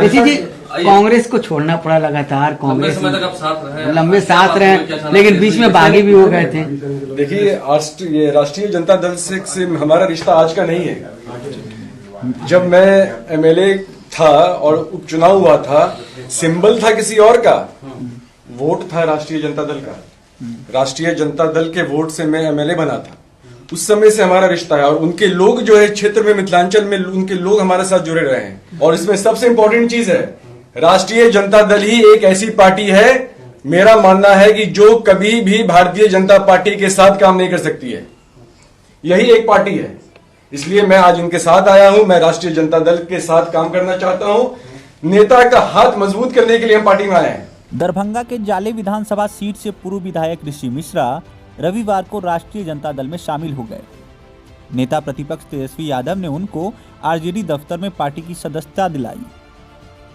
ऋषि जी, कांग्रेस को छोड़ना पड़ा लगातार, कांग्रेस समय तक आप साथ रहे, लंबे साथ रहे, लेकिन बीच में बागी भी हो गए थे। देखिए, ये राष्ट्रीय जनता दल से हमारा रिश्ता आज का नहीं है। जब मैं एमएलए था और उपचुनाव हुआ था, सिंबल था किसी और का, वोट था राष्ट्रीय जनता दल का। राष्ट्रीय जनता दल के वोट से मैं एमएलए बना था। उस समय से हमारा रिश्ता है और उनके लोग जो है क्षेत्र में, मिथिलांचल में उनके लोग हमारे साथ जुड़े रहे हैं। और इसमें सबसे इंपॉर्टेंट चीज है, राष्ट्रीय जनता दल ही एक ऐसी पार्टी है, मेरा मानना है कि जो कभी भी भारतीय जनता पार्टी के साथ काम नहीं कर सकती है। यही एक पार्टी है, इसलिए मैं आज इनके साथ आया हूं। मैं राष्ट्रीय जनता दल के साथ काम करना चाहता हूं। नेता का हाथ मजबूत करने के लिए हम पार्टी में आए हैं। दरभंगा के जाले विधानसभा सीट से पूर्व विधायक ऋषि मिश्रा रविवार को राष्ट्रीय जनता दल में शामिल हो गए। नेता प्रतिपक्ष तेजस्वी यादव ने उनको आरजेडी दफ्तर में पार्टी की सदस्यता दिलाई।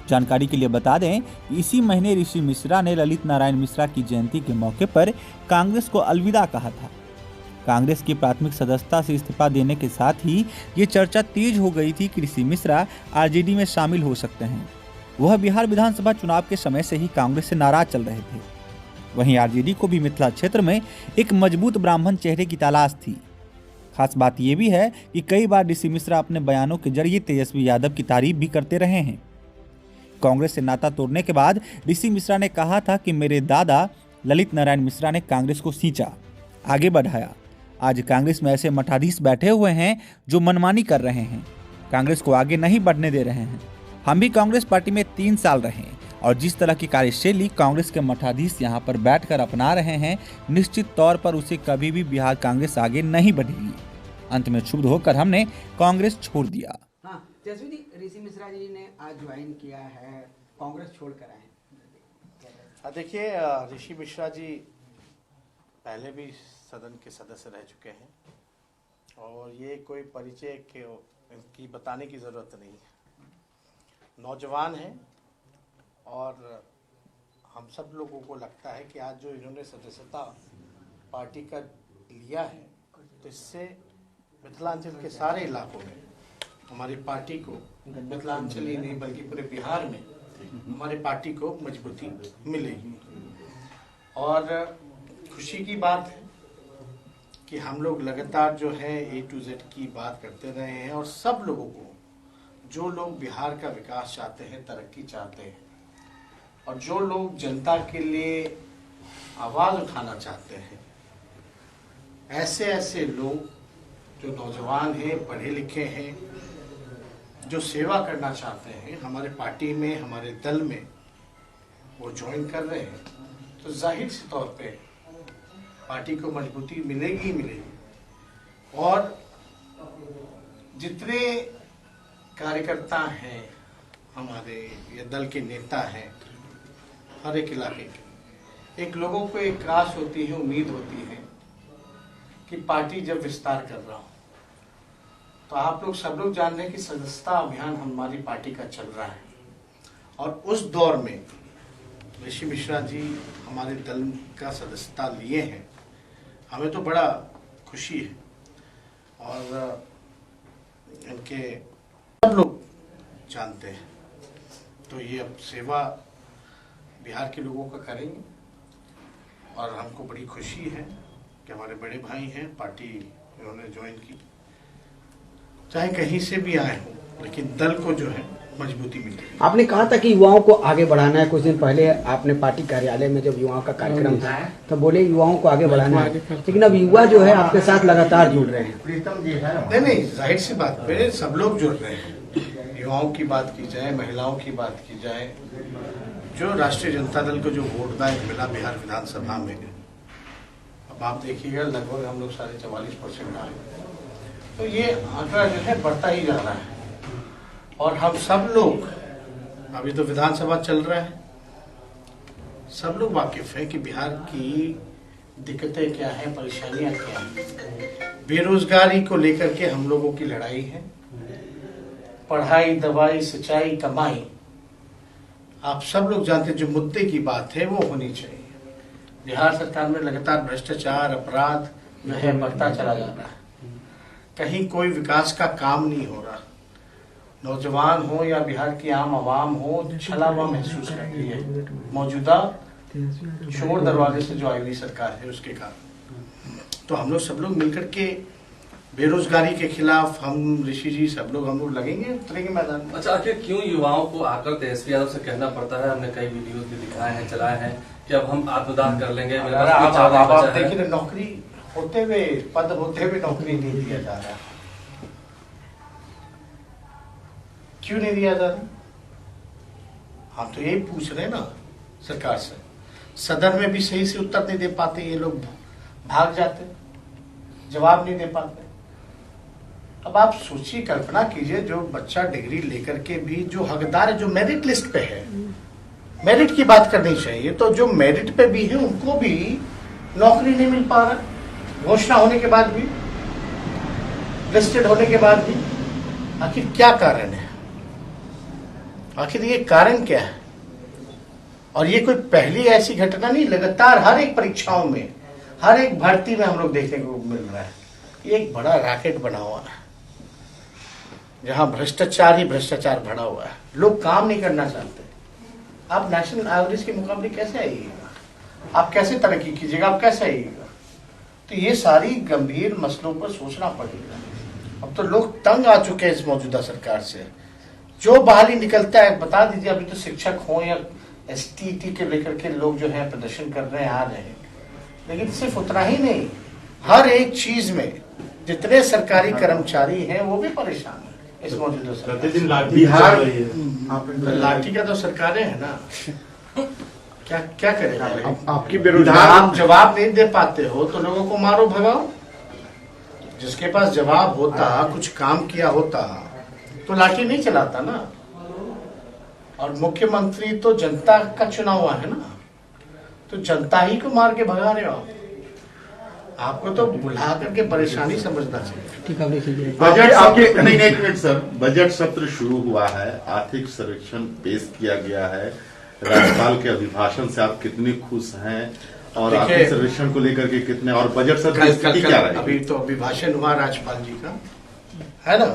जानकारी के लिए बता दें कि इसी महीने ऋषि मिश्रा ने ललित नारायण मिश्रा की जयंती के मौके पर कांग्रेस को अलविदा कहा था। कांग्रेस की प्राथमिक सदस्यता से इस्तीफा देने के साथ ही ये चर्चा तेज हो गई थी कि ऋषि मिश्रा आरजेडी में शामिल हो सकते हैं। वह बिहार विधानसभा चुनाव के समय से ही कांग्रेस से नाराज चल रहे थे। वहीं आरजेडी को भी मिथिला क्षेत्र में एक मजबूत ब्राह्मण चेहरे की तलाश थी। खास बात यह भी है कि कई बार ऋषि मिश्रा अपने बयानों के जरिए तेजस्वी यादव की तारीफ भी करते रहे हैं। कांग्रेस से नाता तोड़ने के बाद ऋषि मिश्रा ने कहा था कि मेरे दादा ललित नारायण मिश्रा ने कांग्रेस को सींचा, आगे बढ़ाया। आज कांग्रेस में ऐसे मठाधीश बैठे हुए हैं जो मनमानी कर रहे हैं, कांग्रेस को आगे नहीं बढ़ने दे रहे हैं। हम भी कांग्रेस पार्टी में 3 साल रहे और जिस तरह की कार्यशैली कांग्रेस के मठाधीश यहाँ पर बैठकर अपना रहे हैं, निश्चित तौर पर उसे कभी भी बिहार कांग्रेस आगे नहीं बढ़ेगी। अंत में क्षुब्ध होकर हमने कांग्रेस छोड़ दिया। हाँ, तेजस्वी जी, ऋषि मिश्रा जी ने आज ज्वाइन किया है, कांग्रेस छोड़कर आए। देखिए, ऋषि मिश्रा जी पहले भी सदन के सदस्य रह चुके हैं और ये कोई परिचय की बताने की जरूरत नहीं है। नौजवान हैं और हम सब लोगों को लगता है कि आज जो इन्होंने सदस्यता पार्टी का लिया है, तो इससे मिथिलांचल के सारे इलाकों में हमारी पार्टी को, मिथिलांचल ही नहीं बल्कि पूरे बिहार में हमारी पार्टी को मजबूती मिलेगी। और खुशी की बात है कि हम लोग लगातार जो है A to Z की बात करते रहे हैं और सब लोगों को, जो लोग बिहार का विकास चाहते हैं, तरक्की चाहते हैं और जो लोग जनता के लिए आवाज़ उठाना चाहते हैं, ऐसे लोग जो नौजवान हैं, पढ़े लिखे हैं, जो सेवा करना चाहते हैं, हमारे पार्टी में, हमारे दल में वो ज्वाइन कर रहे हैं, तो जाहिर से तौर पे पार्टी को मजबूती मिलेगी ही मिलेगी। और जितने कार्यकर्ता हैं हमारे, या दल के नेता हैं, हर एक इलाके के, एक लोगों को एक आस होती है, उम्मीद होती है कि पार्टी जब विस्तार कर रहा हो, तो आप लोग सब लोग जान रहे हैं कि सदस्यता अभियान हमारी पार्टी का चल रहा है और उस दौर में ऋषि मिश्रा जी हमारे दल का सदस्यता लिए हैं। हमें तो बड़ा खुशी है और इनके सब लोग जानते हैं, तो ये अब सेवा बिहार के लोगों का करेंगे और हमको बड़ी खुशी है कि हमारे बड़े भाई हैं, पार्टी इन्होंने ज्वाइन की, चाहे कहीं से भी आए हों, लेकिन दल को जो है मजबूती मिली। आपने कहा था कि युवाओं को आगे बढ़ाना है। कुछ दिन पहले आपने पार्टी कार्यालय में जब युवाओं का कार्यक्रम था तो बोले युवाओं को आगे बढ़ाना है, लेकिन अब युवा जो है आपके साथ लगातार जुड़ रहे हैं। नहीं, जाहिर सी बात है, सब लोग जुड़ रहे हैं। युवाओं की बात की जाए, महिलाओं की बात की जाए, जो राष्ट्रीय जनता दल को जो वोट बैंक मिला बिहार विधानसभा में, अब आप देखिएगा लगभग हम लोग 44.5% आए, तो ये आंकड़ा जो है बढ़ता ही जा रहा है। और हम सब लोग, अभी तो विधानसभा चल रहा है, सब लोग वाकिफ है कि बिहार की दिक्कतें क्या हैं, परेशानियां क्या हैं। बेरोजगारी को लेकर के हम लोगों की लड़ाई है, पढ़ाई, दवाई, सिंचाई, कमाई, आप सब लोग जानते हैं जो मुद्दे की बात है वो होनी चाहिए। बिहार सरकार में लगातार भ्रष्टाचार, अपराध जो है बढ़ता चला जा रहा है, कहीं कोई विकास का काम नहीं हो रहा। नौजवान हो या बिहार की आम आवाम हो, छला हुआ महसूस करती है मौजूदा शोर दरवाजे से जो आई हुई सरकार है उसके कारण। तो हम लोग सब लोग मिलकर के बेरोजगारी के खिलाफ हम ऋषि जी सब लोग हम लोग लगेंगे, उतरेंगे मैदान में। अच्छा, आखिर क्यों युवाओं को आकर तेजस्वी यादव से कहना पड़ता है? हमने कई वीडियोस भी दिखाए हैं, चलाए हैं कि अब हम आत्मदाह कर लेंगे, मेरे पास कोई चारा नहीं बचा है। देखिए, नौकरी होते हुए, पद होते हुए नौकरी नहीं दिया जा रहा। क्यों नहीं दिया जा रहा? हम तो यही पूछ रहे हैं ना सरकार से। सदन में भी सही से उत्तर नहीं दे पाते ये लोग, भाग जाते, जवाब नहीं दे पाते। अब आप सोचिए, कल्पना कीजिए, जो बच्चा डिग्री लेकर के भी जो हकदार है, जो मेरिट लिस्ट पे है, मेरिट की बात करनी चाहिए, तो जो मेरिट पे भी है उनको भी नौकरी नहीं मिल पा रहा, घोषणा होने के बाद भी, लिस्टेड होने के बाद भी। आखिर क्या कारण है? आखिर ये कारण क्या है? और ये कोई पहली ऐसी घटना नहीं, लगातार हर एक परीक्षाओं में, हर एक भर्ती में हम लोग देखने को मिल रहा है। ये एक बड़ा रैकेट बना हुआ है जहां भ्रष्टाचार ही भ्रष्टाचार भरा हुआ है। लोग काम नहीं करना चाहते। आप नेशनल एवरेज के मुकाबले कैसे आइएगा? आप कैसे तरक्की कीजिएगा? आप कैसे आइएगा? तो ये सारी गंभीर मसलों पर सोचना पड़ेगा। अब तो लोग तंग आ चुके हैं इस मौजूदा सरकार से। जो बहाली निकलता है बता दीजिए। अभी तो शिक्षक हो या STT के लेकर के लोग जो है प्रदर्शन कर रहे हैं, आ रहे हैं, लेकिन सिर्फ उतना ही नहीं, हर एक चीज में जितने सरकारी कर्मचारी हैं वो भी परेशान है इस मौजूदा सरकार। प्रतिदिन लाठी बिहार लाठी का तो सरकारें है ना, क्या क्या करेगा? आपकी आप जवाब नहीं दे पाते हो तो लोगों को मारो, भगाओ। जिसके पास जवाब होता, कुछ काम किया होता, तो लाठी नहीं चलाता ना। और मुख्यमंत्री तो जनता का चुना हुआ है ना, तो जनता ही को मार के भगा रहे हो आप। आपको तो बुला करके परेशानी समझना चाहिए। ठीक है, बजट आपके नहीं, एक मिनट सर, बजट सत्र शुरू हुआ है, आर्थिक सर्वेक्षण पेश किया गया है, राज्यपाल के अभिभाषण से आप कितने खुश हैं और आर्थिक सर्वेक्षण को लेकर के कितने, और बजट सत्र की स्थिति क्या रहेगी? अभी तो अभिभाषण हुआ राज्यपाल जी का, है ना,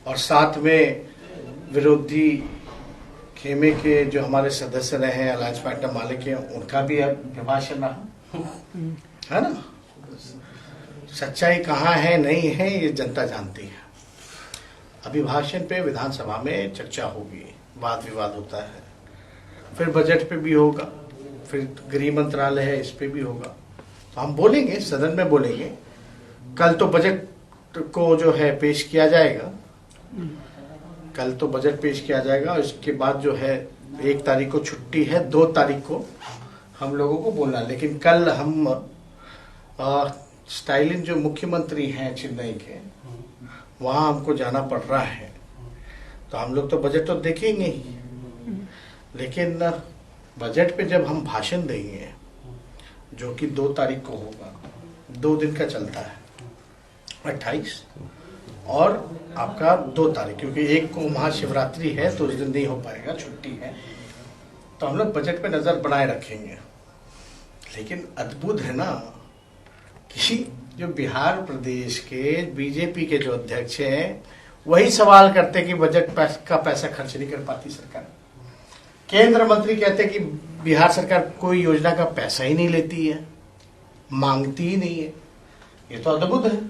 और साथ में विरोधी खेमे के जो हमारे सदस्य रहे हैं, अलायंस पार्टनर मालिक हैं, उनका भी अभिभाषण रहा, है ना। सच्चाई कहाँ है नहीं है ये जनता जानती है। अभिभाषण पे विधानसभा में चर्चा होगी, वाद विवाद होता है, फिर बजट पे भी होगा, फिर गृह मंत्रालय है, इस पे भी होगा। तो हम बोलेंगे, सदन में बोलेंगे। कल तो बजट को जो है पेश किया जाएगा, कल तो बजट पेश किया जाएगा। और इसके बाद जो है 1 तारीख को छुट्टी है, 2 तारीख को हम लोगों को बोलना। लेकिन कल हम स्टालिन जो मुख्यमंत्री हैं चेन्नई के, वहां हमको जाना पड़ रहा है, तो हम लोग तो बजट तो देखेंगे ही, लेकिन बजट पे जब हम भाषण देंगे, जो कि 2 तारीख को होगा, 2 दिन का चलता है, 28 और आपका 2 तारीख, क्योंकि 1 को महाशिवरात्रि है तो उस दिन नहीं हो पाएगा, छुट्टी है। तो हम लोग बजट पे नजर बनाए रखेंगे। लेकिन अद्भुत है ना कि जो बिहार प्रदेश के बीजेपी के जो अध्यक्ष हैं, वही सवाल करते कि बजट का पैसा खर्च नहीं कर पाती सरकार। केंद्र मंत्री कहते कि बिहार सरकार कोई योजना का पैसा ही नहीं लेती है, मांगती ही नहीं है। ये तो अद्भुत है।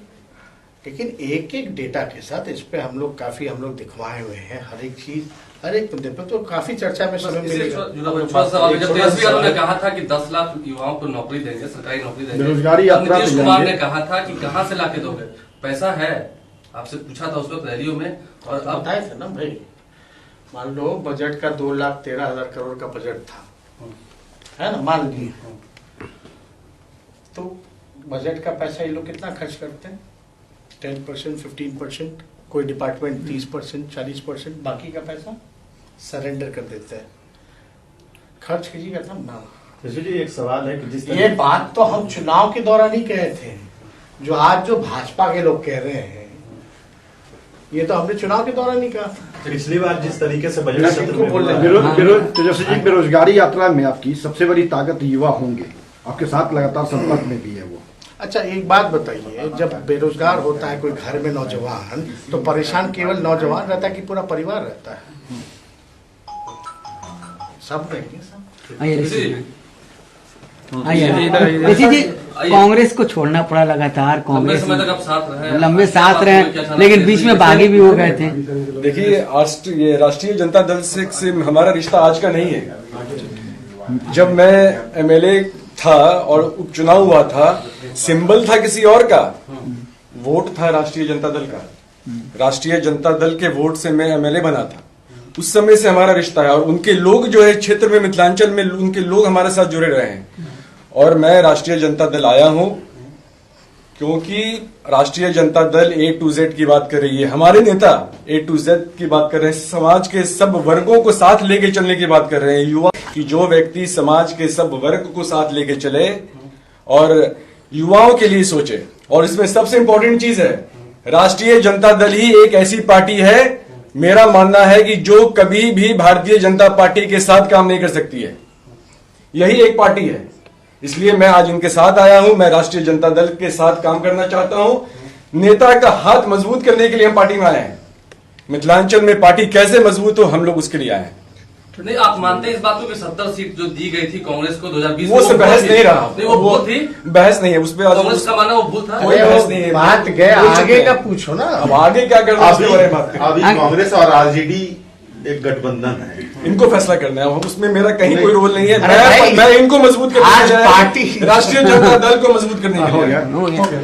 लेकिन एक एक डेटा के साथ इस पे हम लोग काफी दिखवाए हुए हैं, हर एक चीज, हर एक मुद्दे पर तो काफी चर्चा में समय मिलेगा। जब तेजस्वी यादव ने कहा था कि 10 लाख युवाओं को नौकरी देंगे, सरकारी नौकरी देंगे, बेरोजगारी यात्रा नीतीश कुमार ने कहा था कि कहां से लाके दोगे, पैसा है, आपसे पूछा था उस वक्त रैलियों में, और अब बताए थे ना भाई। मान लो बजट का 2,13,000 करोड़ का बजट था, है ना, मान लीजिए, तो बजट का पैसा ये लोग कितना खर्च करते हैं? 10%, 15%, कोई डिपार्टमेंट 30%, 40%, बाकी का पैसा सरेंडर कर देते हैं। खर्च कीजिएगा तब ना। जी एक सवाल है कि जिस ये बात तो हम चुनाव के दौरान ही कहे थे, जो आज जो भाजपा के लोग कह रहे हैं, ये तो हमने चुनाव के दौरान ही कहा था। पिछली बार जिस तरीके से बजट सत्र में बोल रहे तेजस्वी जी, बेरोजगारी यात्रा में आपकी सबसे बड़ी ताकत युवा होंगे, आपके साथ लगातार संपर्क में भी है वो। अच्छा एक बात बताइए, जब बेरोजगार होता है कोई घर में नौजवान, तो परेशान केवल नौजवान रहता है कि पूरा परिवार रहता है? सब रहेंगे सब। आइए ऋषि जी, कांग्रेस को छोड़ना पड़ा लगातार, लंबे कांग्रेस समय तक आप साथ रहे, लंबे साथ रहे, लेकिन बीच में बागी भी हो गए थे। देखिए ये राष्ट्रीय जनता दल से हमारा रिश्ता आज का नहीं है। जब मैं एमएलए था और उपचुनाव हुआ था, सिंबल था किसी और का, वोट था राष्ट्रीय जनता दल का। राष्ट्रीय जनता दल के वोट से मैं एमएलए बना था। उस समय से हमारा रिश्ता है और उनके लोग जो है क्षेत्र में, मिथिलांचल में उनके लोग हमारे साथ जुड़े रहे हैं। और मैं राष्ट्रीय जनता दल आया हूं क्योंकि राष्ट्रीय Janata Dal A to Z की बात कर रही है, हमारे नेता A to Z की बात कर रहे हैं, समाज के सब वर्गों को साथ लेके चलने की बात कर रहे हैं। युवा की जो व्यक्ति समाज के सब वर्ग को साथ लेके चले और युवाओं के लिए सोचे, और इसमें सबसे इंपॉर्टेंट चीज है, राष्ट्रीय जनता दल ही एक ऐसी पार्टी है, मेरा मानना है कि जो कभी भी भारतीय जनता पार्टी के साथ काम नहीं कर सकती है। यही एक पार्टी है, इसलिए मैं आज इनके साथ आया हूं। मैं राष्ट्रीय जनता दल के साथ काम करना चाहता हूं। नेता का हाथ मजबूत करने के लिए हम पार्टी में आए हैं। मिथिलांचल में पार्टी कैसे मजबूत हो, हम लोग उसके लिए आए हैं। नहीं, आप मानते हैं इस बात को कि 70 सीट जो दी गई थी कांग्रेस को 2020 वो सब बहस नहीं रहा, नहीं, वो भूल थी, बहस नहीं है उस पर। कांग्रेस का माना वो भूल था। कोई बहस नहीं है, बात गए आगे का पूछो ना। अब आगे क्या करना है उसके बारे में बात करें। अभी कांग्रेस और आरजेडी एक गठबंधन है, इनको फैसला करना है, उसमें मेरा कहीं नहीं। कोई रोल नहीं है। अरे भाई, मैं इनको मजबूत करने आज के लिए, पार्टी- राष्ट्रीय जनता दल को मजबूत करने के लिए। हो गया।